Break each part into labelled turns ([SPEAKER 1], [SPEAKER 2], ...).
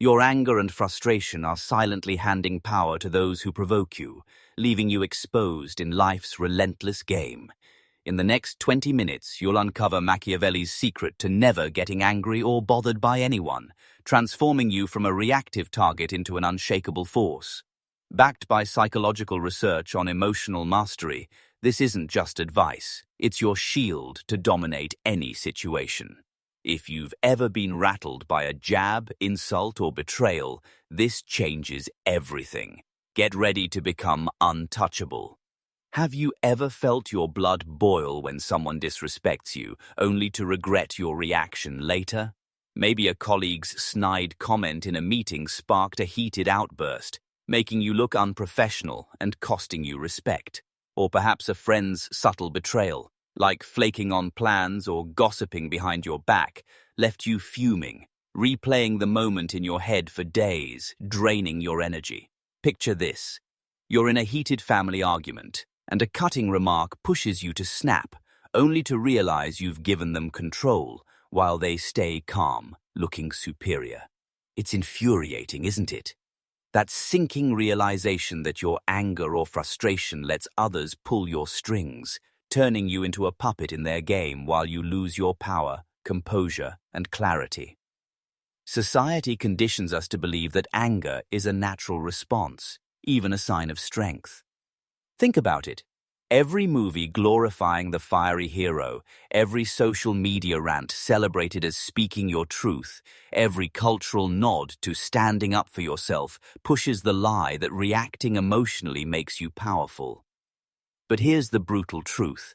[SPEAKER 1] Your anger and frustration are silently handing power to those who provoke you, leaving you exposed in life's relentless game. In the next 20 minutes, you'll uncover Machiavelli's secret to never getting angry or bothered by anyone, transforming you from a reactive target into an unshakable force. Backed by psychological research on emotional mastery, this isn't just advice, it's your shield to dominate any situation. If you've ever been rattled by a jab, insult, or betrayal, this changes everything. Get ready to become untouchable. Have you ever felt your blood boil when someone disrespects you, only to regret your reaction later? Maybe a colleague's snide comment in a meeting sparked a heated outburst, making you look unprofessional and costing you respect. Or perhaps a friend's subtle betrayal, like flaking on plans or gossiping behind your back, left you fuming, replaying the moment in your head for days, draining your energy. Picture this. You're in a heated family argument, and a cutting remark pushes you to snap, only to realize you've given them control, while they stay calm, looking superior. It's infuriating, isn't it? That sinking realization that your anger or frustration lets others pull your strings, turning you into a puppet in their game while you lose your power, composure, and clarity. Society conditions us to believe that anger is a natural response, even a sign of strength. Think about it. Every movie glorifying the fiery hero, every social media rant celebrated as speaking your truth, every cultural nod to standing up for yourself pushes the lie that reacting emotionally makes you powerful. But here's the brutal truth.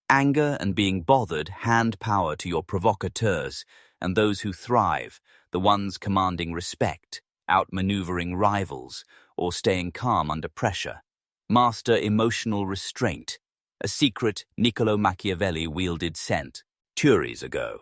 [SPEAKER 1] Anger and being bothered hand power to your provocateurs and those who thrive, the ones commanding respect, outmaneuvering rivals, or staying calm under pressure. Master emotional restraint, a secret Niccolo Machiavelli wielded centuries ago.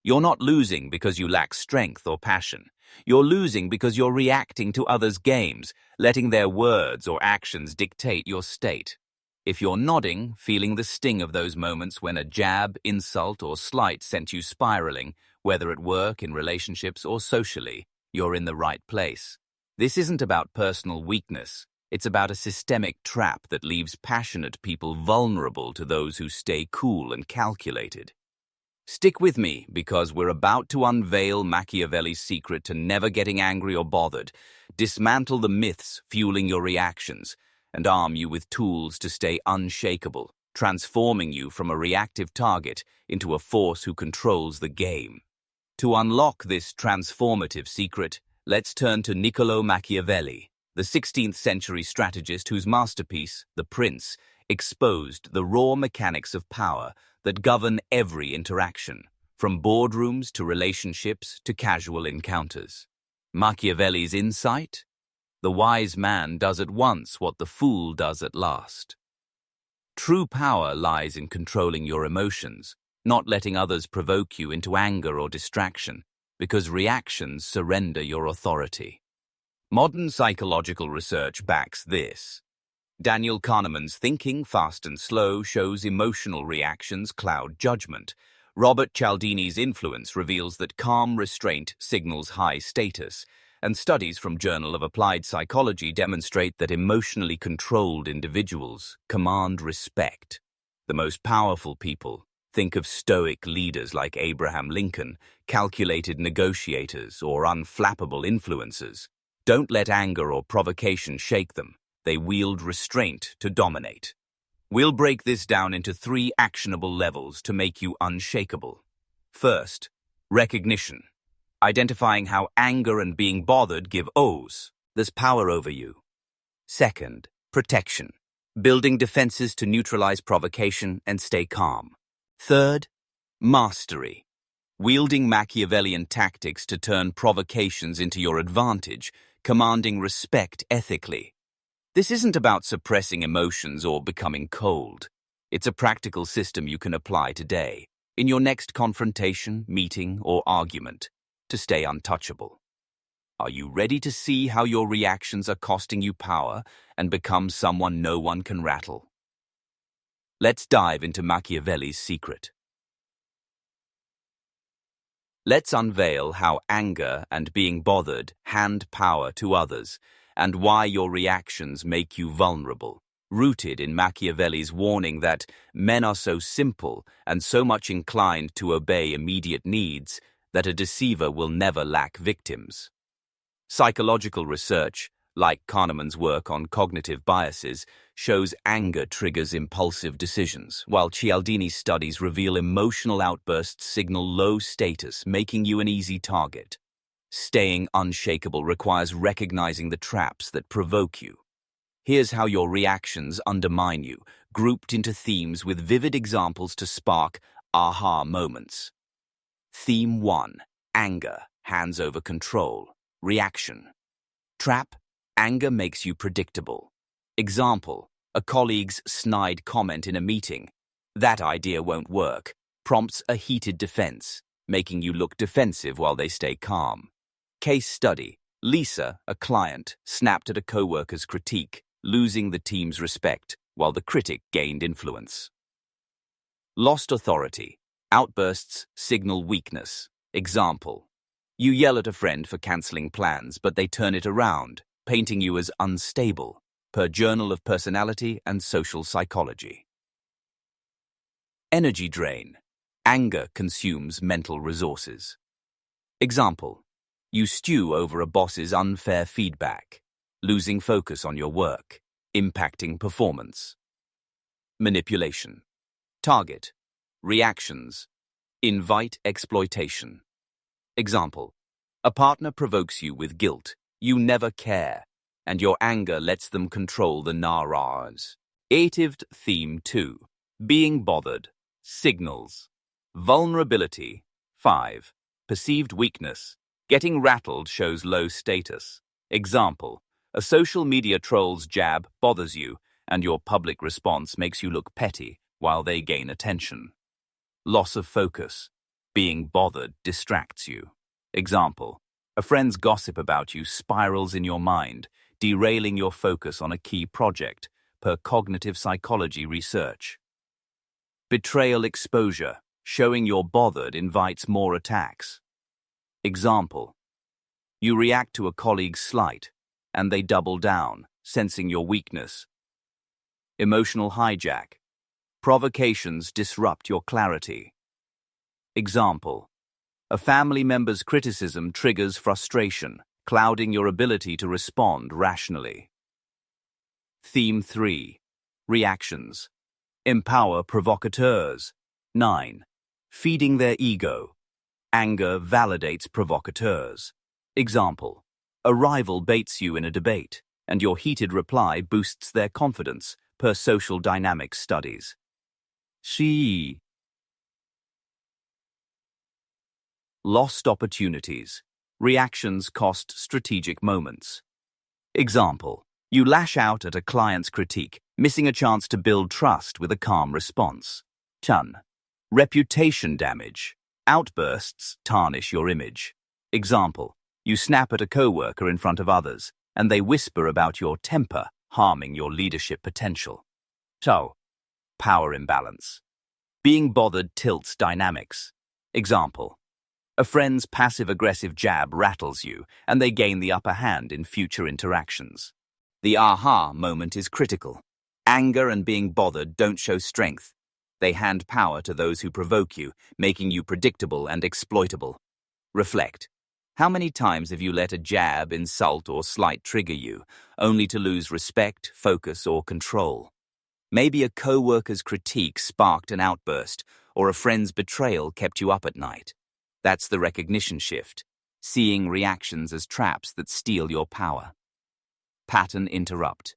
[SPEAKER 1] You're not losing because you lack strength or passion. You're losing because you're reacting to others' games, letting their words or actions dictate your state. If you're nodding, feeling the sting of those moments when a jab, insult, or slight sent you spiraling, whether at work, in relationships, or socially, you're in the right place. This isn't about personal weakness. It's about a systemic trap that leaves passionate people vulnerable to those who stay cool and calculated. Stick with me, because we're about to unveil Machiavelli's secret to never getting angry or bothered, dismantle the myths fueling your reactions, and arm you with tools to stay unshakable, transforming you from a reactive target into a force who controls the game. To unlock this transformative secret, let's turn to Niccolo Machiavelli, the 16th century strategist whose masterpiece, The Prince, exposed the raw mechanics of power that govern every interaction, from boardrooms to relationships to casual encounters. Machiavelli's insight? The wise man does at once what the fool does at last. True power lies in controlling your emotions, not letting others provoke you into anger or distraction, because reactions surrender your authority. Modern psychological research backs this. Daniel Kahneman's Thinking, Fast and Slow shows emotional reactions cloud judgment. Robert Cialdini's Influence reveals that calm restraint signals high status, and studies from Journal of Applied Psychology demonstrate that emotionally controlled individuals command respect. The most powerful people, think of stoic leaders like Abraham Lincoln, calculated negotiators, or unflappable influencers, don't let anger or provocation shake them. They wield restraint to dominate. We'll break this down into 3 actionable levels to make you unshakable. First, recognition. Identifying how anger and being bothered give O's. There's power over you. Second, protection. Building defenses to neutralize provocation and stay calm. Third, mastery. Wielding Machiavellian tactics to turn provocations into your advantage, commanding respect ethically. This isn't about suppressing emotions or becoming cold. It's a practical system you can apply today, in your next confrontation, meeting, or argument, to stay untouchable. Are you ready to see how your reactions are costing you power and become someone no one can rattle? Let's dive into Machiavelli's secret. Let's unveil how anger and being bothered hand power to others, and why your reactions make you vulnerable, rooted in Machiavelli's warning that men are so simple and so much inclined to obey immediate needs that a deceiver will never lack victims. Psychological research, like Kahneman's work on cognitive biases, shows anger triggers impulsive decisions, while Cialdini's studies reveal emotional outbursts signal low status, making you an easy target. Staying unshakable requires recognizing the traps that provoke you. Here's how your reactions undermine you, grouped into themes with vivid examples to spark aha moments. Theme 1. Anger, hands over control. Reaction. Trap. Anger makes you predictable. Example. A colleague's snide comment in a meeting. That idea won't work. Prompts a heated defense, making you look defensive while they stay calm. Case study. Lisa, a client, snapped at a coworker's critique, losing the team's respect, while the critic gained influence. Lost authority. Outbursts signal weakness. Example. You yell at a friend for cancelling plans, but they turn it around, painting you as unstable, per Journal of Personality and Social Psychology. Energy drain. Anger consumes mental resources. Example. You stew over a boss's unfair feedback, losing focus on your work, impacting performance. Manipulation. Target. Reactions. Invite exploitation. Example. A partner provokes you with guilt. You never care, and your anger lets them control the narratives. Reactive theme 2. Being bothered. Signals. Vulnerability. 5. Perceived weakness. Getting rattled shows low status. Example. A social media troll's jab bothers you, and your public response makes you look petty while they gain attention. Loss of focus. Being bothered distracts you. Example. A friend's gossip about you spirals in your mind, derailing your focus on a key project, per cognitive psychology research. Betrayal exposure. Showing you're bothered invites more attacks. Example. You react to a colleague's slight, and they double down, sensing your weakness. Emotional hijack. Provocations disrupt your clarity. Example. A family member's criticism triggers frustration, clouding your ability to respond rationally. Theme 3. Reactions. Empower provocateurs. 9. Feeding their ego. Anger validates provocateurs. Example. A rival baits you in a debate, and your heated reply boosts their confidence, per social dynamics studies. Lost opportunities. Reactions cost strategic moments. Example. You lash out at a client's critique, missing a chance to build trust with a calm response. Reputation damage. Outbursts tarnish your image. Example. You snap at a coworker in front of others, and they whisper about your temper, harming your leadership potential. Power imbalance. Being bothered tilts dynamics. Example. A friend's passive-aggressive jab rattles you, and they gain the upper hand in future interactions. The aha moment is critical. Anger and being bothered don't show strength. They hand power to those who provoke you, making you predictable and exploitable. Reflect. How many times have you let a jab, insult, or slight trigger you, only to lose respect, focus, or control? Maybe a co-worker's critique sparked an outburst, or a friend's betrayal kept you up at night. That's the recognition shift, seeing reactions as traps that steal your power. Pattern interrupt.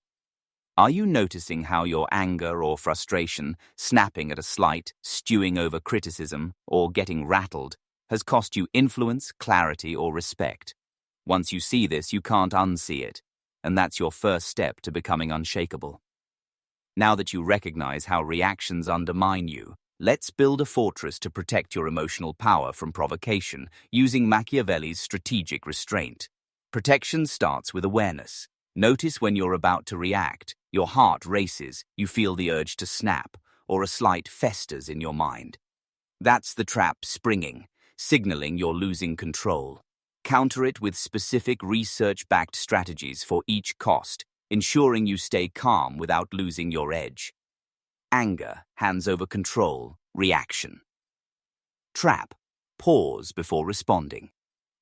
[SPEAKER 1] Are you noticing how your anger or frustration, snapping at a slight, stewing over criticism, or getting rattled, has cost you influence, clarity, or respect? Once you see this, you can't unsee it, and that's your first step to becoming unshakable. Now that you recognize how reactions undermine you, let's build a fortress to protect your emotional power from provocation using Machiavelli's strategic restraint. Protection starts with awareness. Notice when you're about to react, your heart races, you feel the urge to snap, or a slight festers in your mind. That's the trap springing. signaling you're losing control. Counter it with specific research-backed strategies for each cost, ensuring you stay calm without losing your edge. Anger hands over control, reaction. Trap, pause before responding.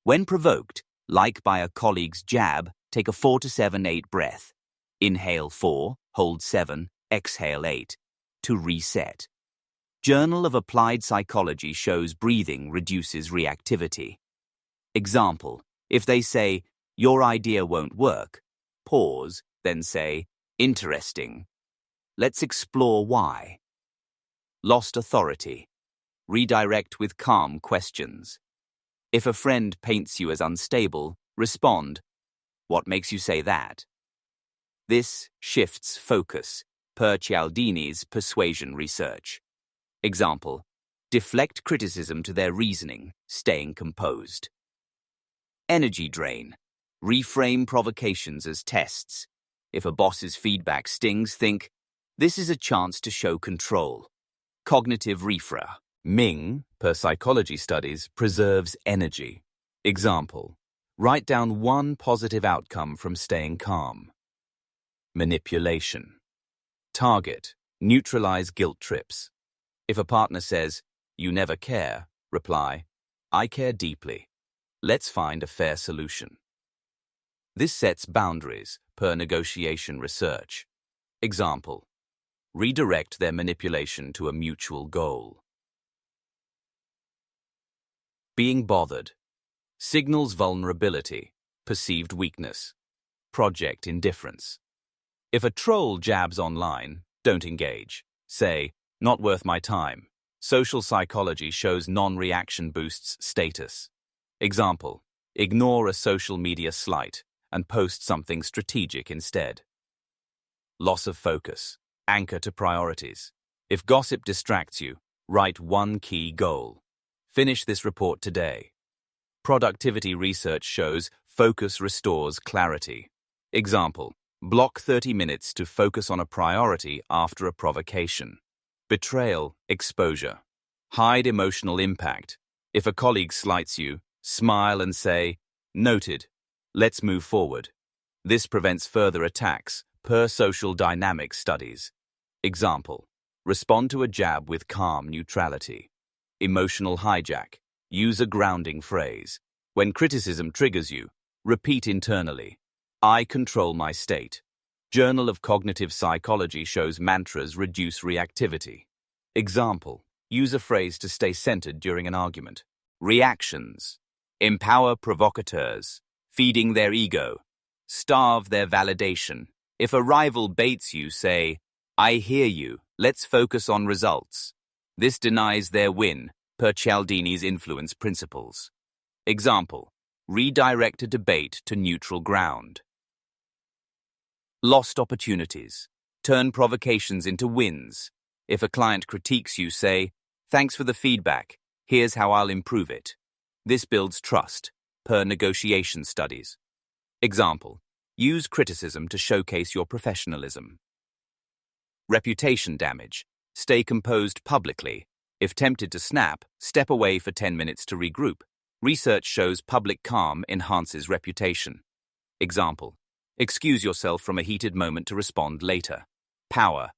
[SPEAKER 1] When provoked, like by a colleague's jab, take a 4 to 7, 8 breath. Inhale 4, hold 7, exhale 8, to reset. Journal of Applied Psychology shows breathing reduces reactivity. Example, if they say, your idea won't work, pause, then say, interesting. Let's explore why. Lost authority. Redirect with calm questions. If a friend paints you as unstable, respond, what makes you say that? This shifts focus, per Cialdini's persuasion research. Example, deflect criticism to their reasoning, staying composed. Energy drain. Reframe provocations as tests. If a boss's feedback stings, think, this is a chance to show control. Cognitive refra. Ming, per psychology studies, preserves energy. Example, write down one positive outcome from staying calm. Manipulation. Target, neutralize guilt trips. If a partner says, you never care, reply, I care deeply. Let's find a fair solution. This sets boundaries, per negotiation research. Example, redirect their manipulation to a mutual goal. Being bothered. Signals vulnerability, perceived weakness. Project indifference. If a troll jabs online, don't engage. Say, not worth my time. Social psychology shows non-reaction boosts status. Example, ignore a social media slight and post something strategic instead. Loss of focus. Anchor to priorities. If gossip distracts you, write one key goal. Finish this report today. Productivity research shows focus restores clarity. Example, block 30 minutes to focus on a priority after a provocation. Betrayal, exposure. Hide emotional impact. If a colleague slights you, smile and say, noted, let's move forward. This prevents further attacks, per social dynamics studies. Example, respond to a jab with calm neutrality. Emotional hijack. Use a grounding phrase. When criticism triggers you, repeat internally, I control my state. Journal of Cognitive Psychology shows mantras reduce reactivity. Example, use a phrase to stay centered during an argument. Reactions. Empower provocateurs, feeding their ego. Starve their validation. If a rival baits you, say, I hear you, let's focus on results. This denies their win, per Cialdini's influence principles. Example, redirect a debate to neutral ground. Lost opportunities. Turn provocations into wins. If a client critiques you, say, thanks for the feedback, here's how I'll improve it. This builds trust, per negotiation studies. Example, use criticism to showcase your professionalism. Reputation damage. Stay composed publicly. If tempted to snap, step away for 10 minutes to regroup. Research shows public calm enhances reputation. Example, excuse yourself from a heated moment to respond later. Power.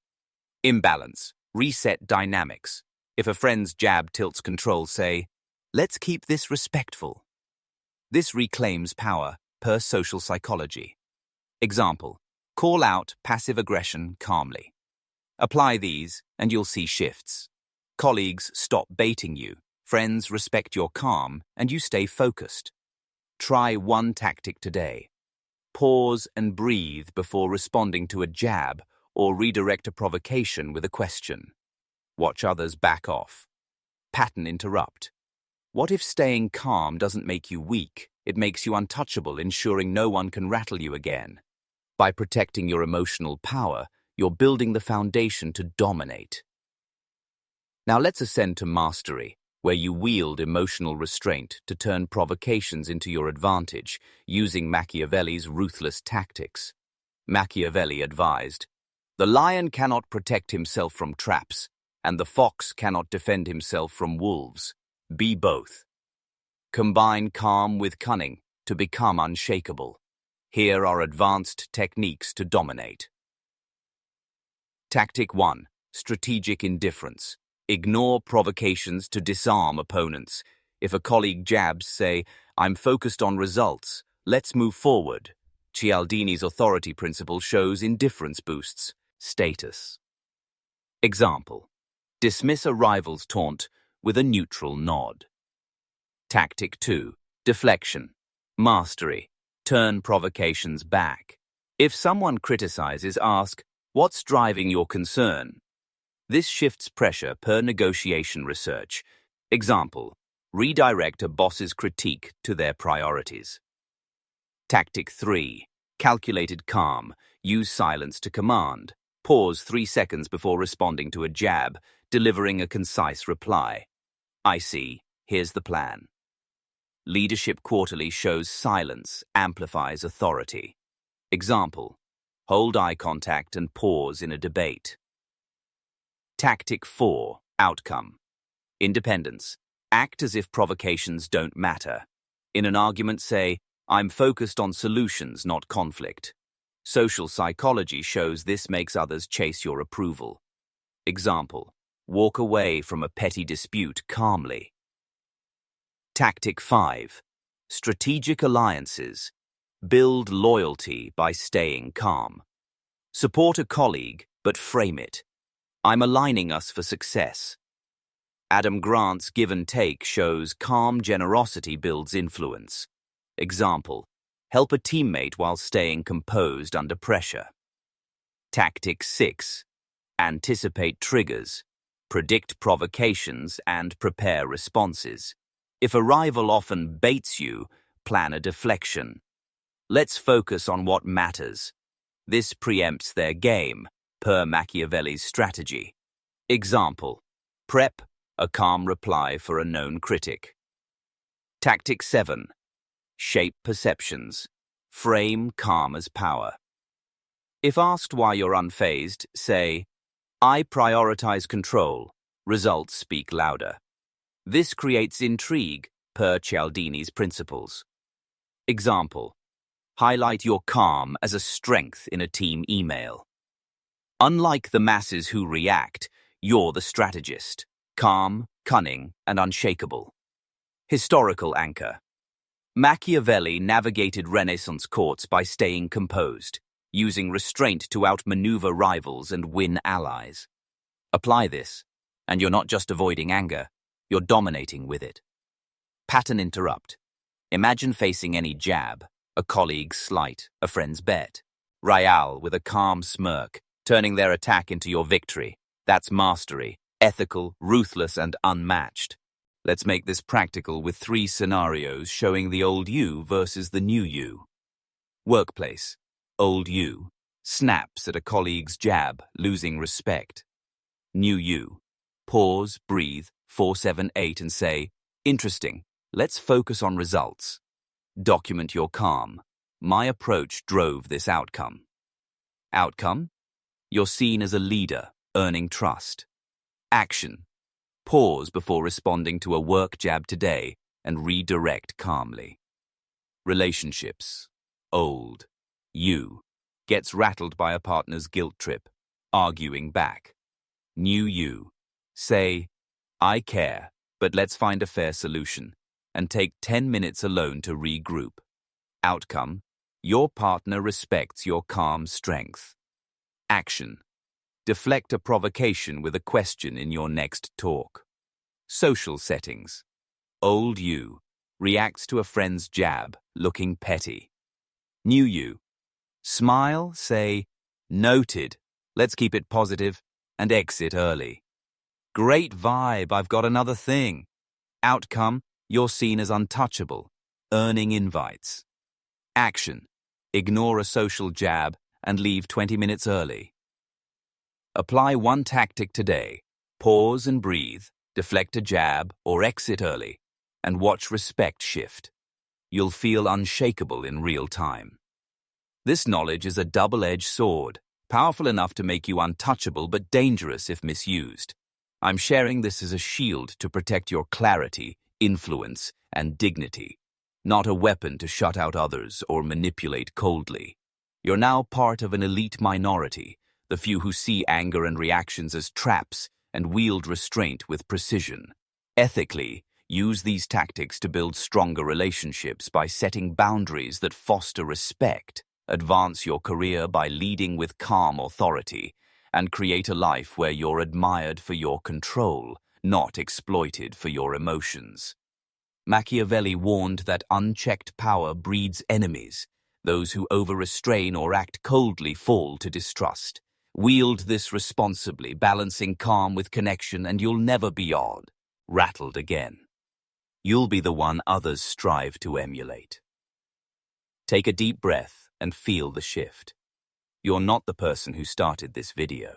[SPEAKER 1] Imbalance. Reset dynamics. If a friend's jab tilts control, say, let's keep this respectful. This reclaims power, per social psychology. Example, call out passive aggression calmly. Apply these, and you'll see shifts. Colleagues stop baiting you. Friends respect your calm, and you stay focused. Try one tactic today. Pause and breathe before responding to a jab or redirect a provocation with a question. Watch others back off. Pattern interrupt. What if staying calm doesn't make you weak? It makes you untouchable, ensuring no one can rattle you again. By protecting your emotional power, you're building the foundation to dominate. Now let's ascend to mastery, where you wield emotional restraint to turn provocations into your advantage, using Machiavelli's ruthless tactics. Machiavelli advised, the lion cannot protect himself from traps, and the fox cannot defend himself from wolves. Be both. Combine calm with cunning to become unshakable. Here are advanced techniques to dominate. Tactic 1. Strategic indifference. Ignore provocations to disarm opponents. If a colleague jabs, say, "I'm focused on results. Let's move forward." Cialdini's authority principle shows indifference boosts status. Example. Dismiss a rival's taunt with a neutral nod. Tactic 2. Deflection. Mastery. Turn provocations back. If someone criticizes, ask, "What's driving your concern?" This shifts pressure per negotiation research. Example. Redirect a boss's critique to their priorities. Tactic 3. Calculated calm. Use silence to command. Pause 3 seconds before responding to a jab, delivering a concise reply. "I see. Here's the plan." Leadership Quarterly shows silence amplifies authority. Example. Hold eye contact and pause in a debate. Tactic 4. Outcome. Independence. Act as if provocations don't matter. In an argument, say, "I'm focused on solutions, not conflict." Social psychology shows this makes others chase your approval. Example. Walk away from a petty dispute calmly. Tactic 5. Strategic alliances. Build loyalty by staying calm. Support a colleague, but frame it. "I'm aligning us for success." Adam Grant's give and take shows calm generosity builds influence. Example. Help a teammate while staying composed under pressure. Tactic 6. Anticipate triggers. Predict provocations and prepare responses. If a rival often baits you, plan a deflection. Let's focus on what matters. This preempts their game, per Machiavelli's strategy. Example. Prep a calm reply for a known critic. Tactic 7. Shape perceptions. Frame calm as power. If asked why you're unfazed, say, "I prioritize control. Results speak louder." This creates intrigue, per Cialdini's principles. Example. Highlight your calm as a strength in a team email. Unlike the masses who react, you're the strategist. Calm, cunning, and unshakable. Historical anchor. Machiavelli navigated Renaissance courts by staying composed, using restraint to outmaneuver rivals and win allies. Apply this, and you're not just avoiding anger, you're dominating with it. Pattern interrupt. Imagine facing any jab, a colleague's slight, a friend's bet. Rial with a calm smirk, turning their attack into your victory. That's mastery, ethical, ruthless, and unmatched. Let's make this practical with 3 scenarios showing the old you versus the new you. Workplace. Old you. Snaps at a colleague's jab, losing respect. New you. Pause, breathe, 4-7-8 and say, "Interesting. Let's focus on results." Document your calm. My approach drove this outcome. Outcome? You're seen as a leader, earning trust. Action. Pause before responding to a work jab today and redirect calmly. Relationships. Old. You. Gets rattled by a partner's guilt trip, arguing back. New you. Say, "I care, but let's find a fair solution," and take 10 minutes alone to regroup. Outcome. Your partner respects your calm strength. Action. Deflect a provocation with a question in your next talk. Social settings. Old you. Reacts to a friend's jab, looking petty. New you. Smile, say, "Noted. Let's keep it positive," and exit early. Great vibe, I've got another thing. Outcome, you're seen as untouchable, earning invites. Action. Ignore a social jab and leave 20 minutes early. Apply one tactic today. Pause and breathe, deflect a jab or exit early, and watch respect shift. You'll feel unshakable in real time. This knowledge is a double-edged sword, powerful enough to make you untouchable but dangerous if misused. I'm sharing this as a shield to protect your clarity, influence, and dignity, not a weapon to shut out others or manipulate coldly. You're now part of an elite minority, the few who see anger and reactions as traps and wield restraint with precision. Ethically, use these tactics to build stronger relationships by setting boundaries that foster respect, advance your career by leading with calm authority, and create a life where you're admired for your control, not exploited for your emotions. Machiavelli warned that unchecked power breeds enemies. Those who over-restrain or act coldly fall to distrust. Wield this responsibly, balancing calm with connection, and you'll never be odd, rattled again. You'll be the one others strive to emulate. Take a deep breath and feel the shift. You're not the person who started this video.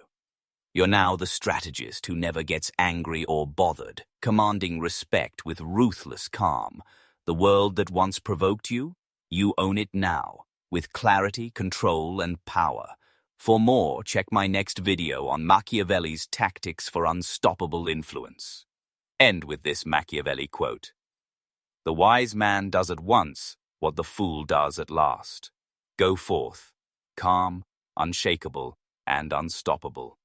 [SPEAKER 1] You're now the strategist who never gets angry or bothered, commanding respect with ruthless calm. The world that once provoked you, you own it now, with clarity, control, and power. For more, check my next video on Machiavelli's tactics for unstoppable influence. End with this Machiavelli quote. The wise man does at once what the fool does at last. Go forth, calm, unshakable, and unstoppable.